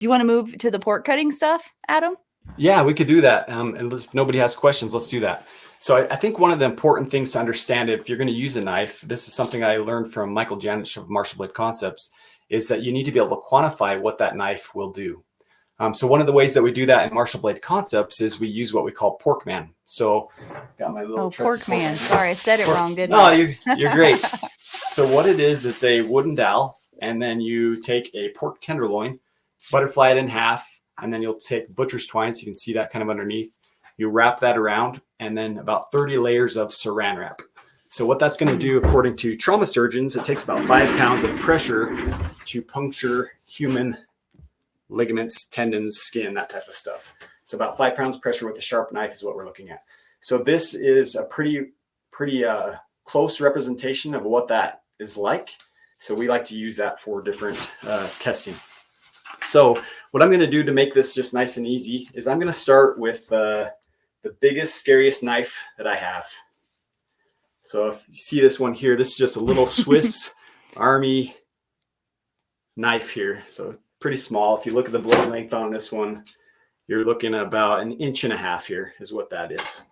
Do you want to move to the pork cutting stuff, Adam? Yeah, we could do that. And if nobody has questions, let's do that. So I think one of the important things to understand if you're going to use a knife, this is something I learned from Michael Janich of Martial Blade Concepts, is that you need to be able to quantify what that knife will do. So one of the ways that we do that in Martial Blade Concepts is we use what we call pork man. So got my little pork man. Sorry, I said it wrong, didn't I? No, you're great. So what it is, it's a wooden dowel, and then you take a pork tenderloin, butterfly it in half, and then you'll take butcher's twine, so you can see that kind of underneath. You wrap that around, and then about 30 layers of saran wrap. So what that's going to do, according to trauma surgeons, it takes about 5 pounds of pressure to puncture human ligaments, tendons, skin, that type of stuff. So about 5 pounds of pressure with a sharp knife is what we're looking at. So this is a pretty close representation of what that is like. So we like to use that for different testing. So what I'm going to do to make this just nice and easy is I'm going to start with the biggest, scariest knife that I have. So if you see this one here, this is just a little Swiss Army knife here. So pretty small. If you look at the blade length on this one, you're looking at about 1.5 inches here is what that is.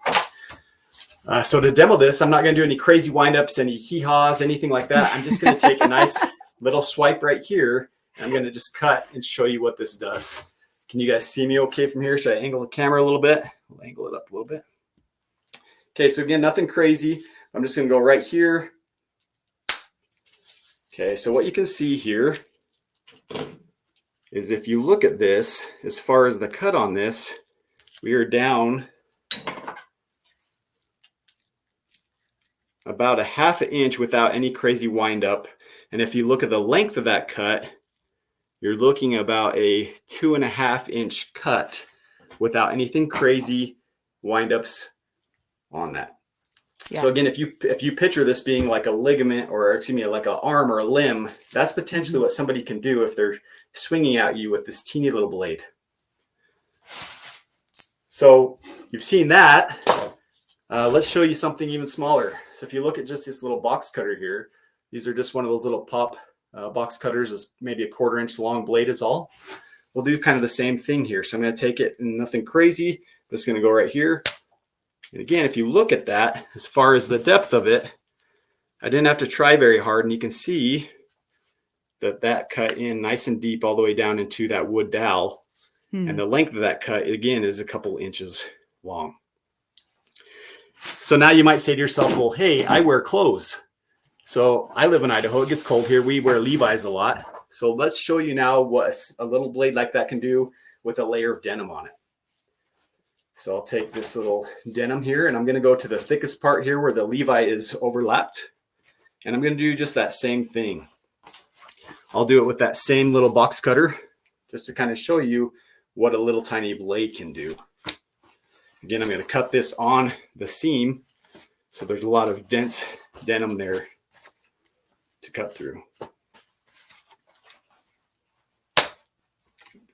So to demo this, I'm not going to do any crazy windups, any hee-haws, anything like that. I'm just going to take a nice little swipe right here. And I'm going to just cut and show you what this does. Can you guys see me okay from here? Should I angle the camera a little bit? We'll angle it up a little bit. Okay, so again, nothing crazy. I'm just going to go right here. Okay, so what you can see here is if you look at this, as far as the cut on this, we are down about 1/2 inch without any crazy wind up. And if you look at the length of that cut, you're looking about a 2.5 inch cut without anything crazy wind ups on that. Yeah. So again, if you picture this being like a ligament, or excuse me, like an arm or a limb, that's potentially what somebody can do if they're swinging at you with this teeny little blade. So you've seen that. Let's show you something even smaller. So if you look at just this little box cutter here, these are just one of those little pop box cutters. Is maybe a 1/4 inch long blade is all. We'll do kind of the same thing here. So I'm going to take it, and nothing crazy. I'm just going to go right here. And again, if you look at that, as far as the depth of it, I didn't have to try very hard. And you can see that that cut in nice and deep all the way down into that wood dowel. And the length of that cut, again, is a couple inches long. So now you might say to yourself, well, hey, I wear clothes. So I live in Idaho. It gets cold here. We wear Levi's a lot. So let's show you now what a little blade like that can do with a layer of denim on it. So I'll take this little denim here, and I'm going to go to the thickest part here where the Levi is overlapped. And I'm going to do just that same thing. I'll do it with that same little box cutter just to kind of show you what a little tiny blade can do. Again, I'm going to cut this on the seam. So there's a lot of dense denim there to cut through.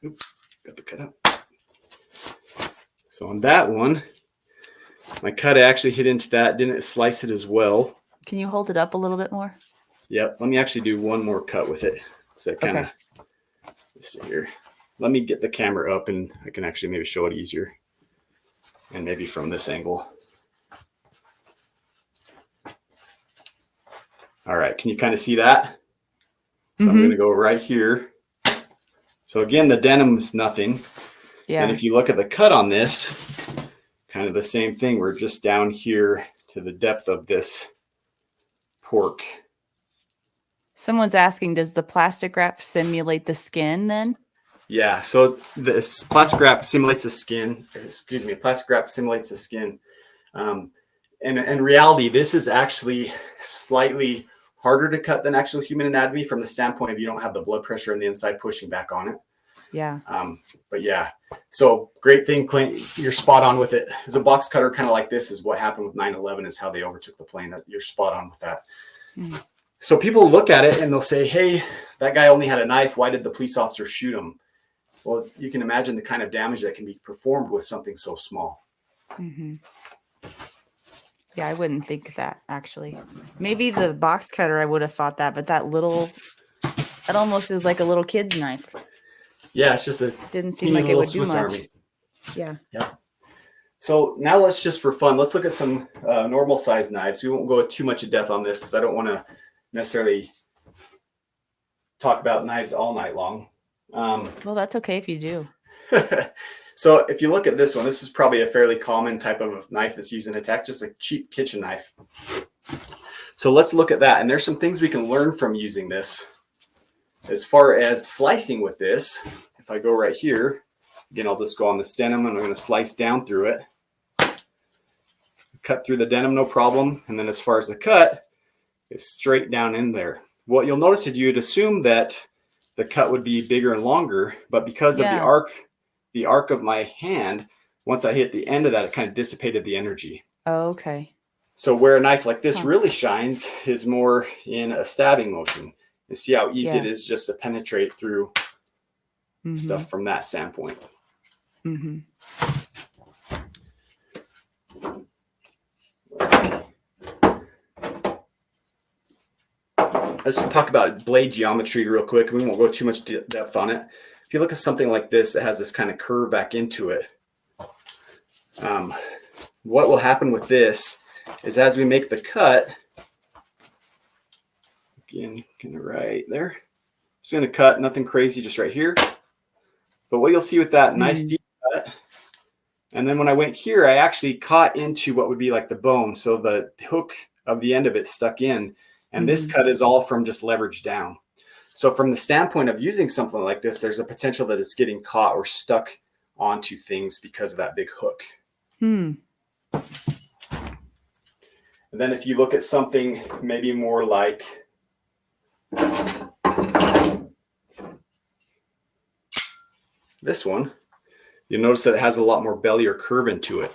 Oops, got the cut out. So on that one, my cut actually hit into that, didn't slice it as well. Can you hold it up a little bit more? Yep, let me actually do one more cut with it. So kind of, let's see here. Let me get the camera up and I can actually maybe show it easier. And maybe from this angle. All right, can you kind of see that? So I'm going to go right here. So again, the denim is nothing. Yeah. And if you look at the cut on this, kind of the same thing. We're just down here to the depth of this pork. Someone's asking, does the plastic wrap simulate the skin then? Yeah, so this plastic wrap simulates the skin. Excuse me, plastic wrap simulates the skin. And in reality, this is actually slightly harder to cut than actual human anatomy from the standpoint of you don't have the blood pressure on the inside pushing back on it. Yeah. But yeah, so great thing, Clint. You're spot on with it. As a box cutter, kind of like this is what happened with 9/11 is how they overtook the plane. You're spot on with that. So people look at it and they'll say, hey, that guy only had a knife. Why did the police officer shoot him? Well, you can imagine the kind of damage that can be performed with something so small. Yeah, I wouldn't think that, actually. Maybe the box cutter, I would have thought that, but that almost is like a little kid's knife. Yeah, it's just a Didn't seem teeny like it little would do Swiss much. Army. Yeah. Yeah. So now let's just for fun, let's look at some normal size knives. We won't go too much in depth on this because I don't want to necessarily talk about knives all night long. Well, that's okay if you do. So if you look at this one, this is probably a fairly common type of knife that's used in attack, just a cheap kitchen knife. So let's look at that. And there's some things we can learn from using this. As far as slicing with this, if I go right here, again, I'll just go on this denim and I'm going to slice down through it. Cut through the denim, no problem. And then as far as the cut, it's straight down in there. What you'll notice is you'd assume that the cut would be bigger and longer, but because of the arc of my hand, once I hit the end of that, it kind of dissipated the energy. Oh, okay. So where a knife like this really shines is more in a stabbing motion. And see how easy it is just to penetrate through stuff from that standpoint. Let's talk about blade geometry real quick. We won't go too much depth on it. If you look at something like this that has this kind of curve back into it, what will happen with this is as we make the cut, again, kind of right there, just going to cut, nothing crazy, just right here. But what you'll see with that nice deep cut, and then when I went here, I actually caught into what would be like the bone. So the hook of the end of it stuck in. And this cut is all from just leverage down. So from the standpoint of using something like this, there's a potential that it's getting caught or stuck onto things because of that big hook. And then if you look at something maybe more like this one, you'll notice that it has a lot more belly or curve into it.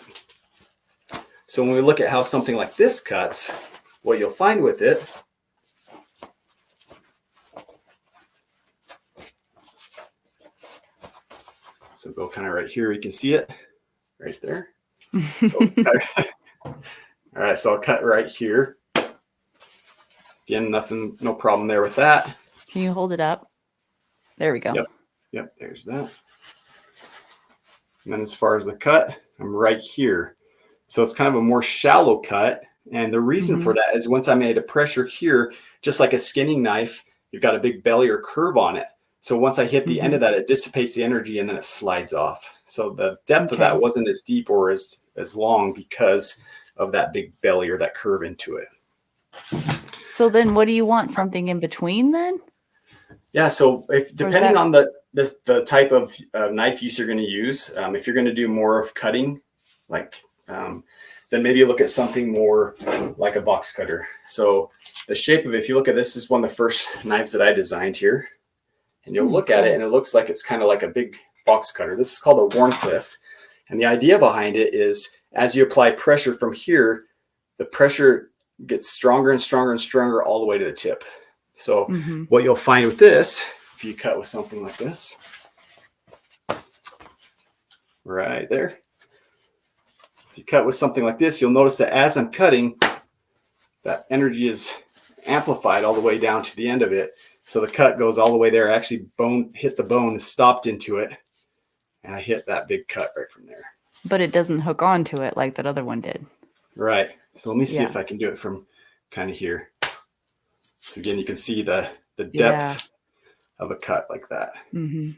So when we look at how something like this cuts, what you'll find with it so go kind of right here. You can see it right there. All right, so I'll cut right here. Again, no problem there with that. Can you hold it up? There we go. Yep, there's that. And then as far as the cut, I'm right here. So it's kind of a more shallow cut. And the reason for that is once I made a pressure here, just like a skinning knife, you've got a big belly or curve on it. So once I hit the end of that, it dissipates the energy and then it slides off. So the depth of that wasn't as deep or as long because of that big belly or that curve into it. So then what do you want? Something in between then? Yeah, so if depending on the type of knife use you're going to use, if you're going to do more of cutting, like then maybe you look at something more like a box cutter. So the shape of it, if you look at this, is one of the first knives that I designed here. And you'll look at it and it looks like it's kind of like a big box cutter. This is called a Warncliffe. And the idea behind it is as you apply pressure from here, the pressure gets stronger and stronger and stronger all the way to the tip. So what you'll find with this, if you cut with something like this, right there. If you cut with something like this, you'll notice that as I'm cutting, that energy is amplified all the way down to the end of it. So the cut goes all the way there. I actually hit the bone, stopped into it, and I hit that big cut right from there. But it doesn't hook onto it like that other one did. Right. So let me see if I can do it from kind of here. So again, you can see the depth of a cut like that. Yeah,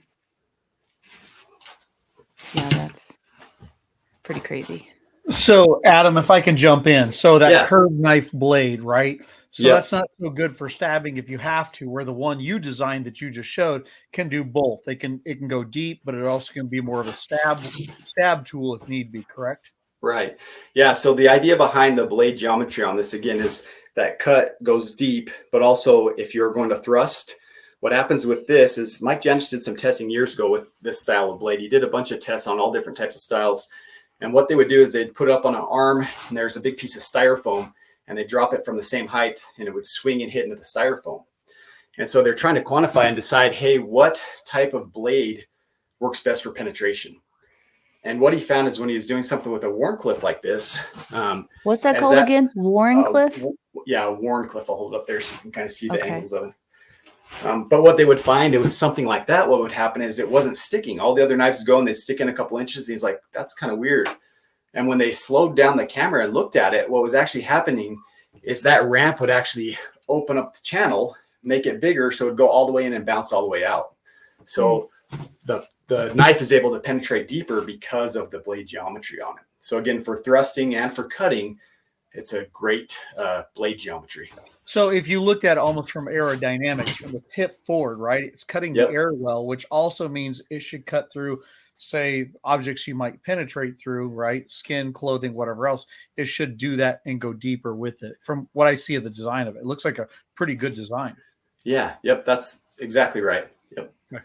that's pretty crazy. So Adam, if I can jump in. So that curved knife blade, right? So that's not so good for stabbing if you have to, where the one you designed that you just showed can do both. It can go deep, but it also can be more of a stab tool if need be, correct? Right. Yeah. So the idea behind the blade geometry on this, again, is that cut goes deep, but also if you're going to thrust, what happens with this is Mike Janisch did some testing years ago with this style of blade. He did a bunch of tests on all different types of styles. And what they would do is they'd put it up on an arm and there's a big piece of styrofoam and they drop it from the same height and it would swing and hit into the styrofoam. And so they're trying to quantify and decide, hey, what type of blade works best for penetration? And what he found is when he was doing something with a Warncliffe like this. What's that called again? Warncliffe? Yeah, Warncliffe. I'll hold it up there so you can kind of see the angles of it. But what they would find with something like that, what would happen is it wasn't sticking. All the other knives would go and they'd stick in a couple inches. He's like, that's kind of weird. And when they slowed down the camera and looked at it, what was actually happening is that ramp would actually open up the channel, make it bigger, so it would go all the way in and bounce all the way out. So the knife is able to penetrate deeper because of the blade geometry on it. So again, for thrusting and for cutting, it's a great blade geometry. So if you looked at it almost from aerodynamics, from the tip forward, right, it's cutting the air well, which also means it should cut through, say, objects you might penetrate through, right, skin, clothing, whatever else. It should do that and go deeper with it. From what I see of the design of it, it looks like a pretty good design. Yeah. Yep. That's exactly right. Yep. Okay.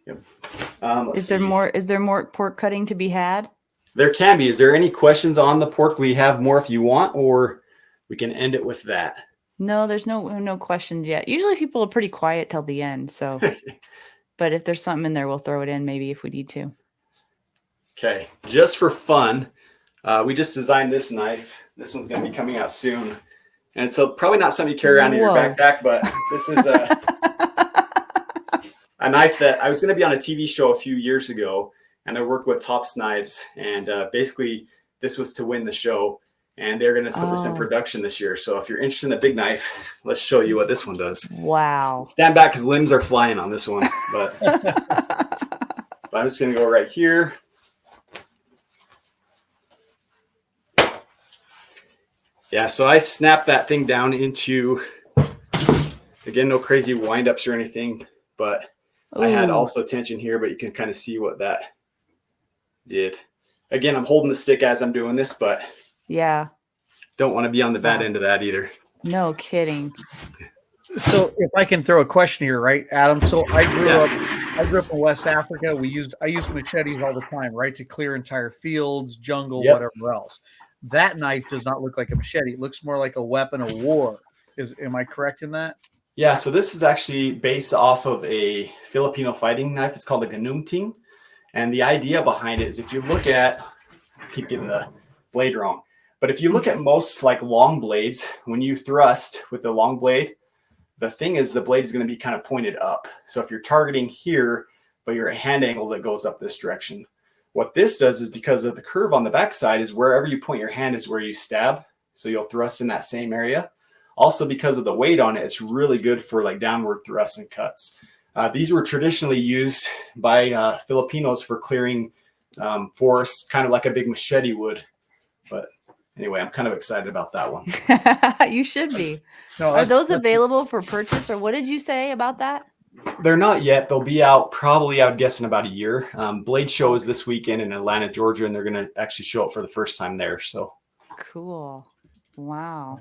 Yep. Is there more pork cutting to be had? There can be. Is there any questions on the pork? We have more if you want, or we can end it with that. No, there's no questions yet. Usually people are pretty quiet till the end. So, but if there's something in there, we'll throw it in maybe if we need to. Okay. Just for fun, we just designed this knife. This one's going to be coming out soon. And so probably not something you carry around in your backpack, but this is a knife that I was going to be on a TV show a few years ago, and I worked with Tops Knives, and basically this was to win the show, and they're going to put this in production this year. So if you're interested in a big knife, let's show you what this one does. Wow. Stand back because limbs are flying on this one, but I'm just going to go right here. Yeah, so I snapped that thing down into, again, no crazy windups or anything, but I had also tension here, but you can kind of see what that did. Again, I'm holding the stick as I'm doing this, but yeah, don't want to be on the bad end of that either. No kidding. So if I can throw a question here, right, Adam? So I grew up in West Africa. I used machetes all the time, right, to clear entire fields, jungle, whatever else. That knife does not look like a machete. It looks more like a weapon of war. Am I correct in that? Yeah, so this is actually based off of a Filipino fighting knife. It's called a ganumting. And the idea behind it is if you look at, I keep getting the blade wrong, but if you look at most like long blades, when you thrust with the long blade, the thing is the blade is going to be kind of pointed up. So if you're targeting here, but you're at a hand angle that goes up this direction. What this does is because of the curve on the backside is wherever you point your hand is where you stab. So you'll thrust in that same area. Also, because of the weight on it, it's really good for like downward thrusts and cuts. These were traditionally used by Filipinos for clearing forests, kind of like a big machete would. But anyway, I'm kind of excited about that one. You should be. No, Are those available for purchase, or what did you say about that? They're not yet. They'll be out probably, I would guess, in about a year. Blade Show is this weekend in Atlanta, Georgia, and they're going to actually show it for the first time there. So cool. Wow.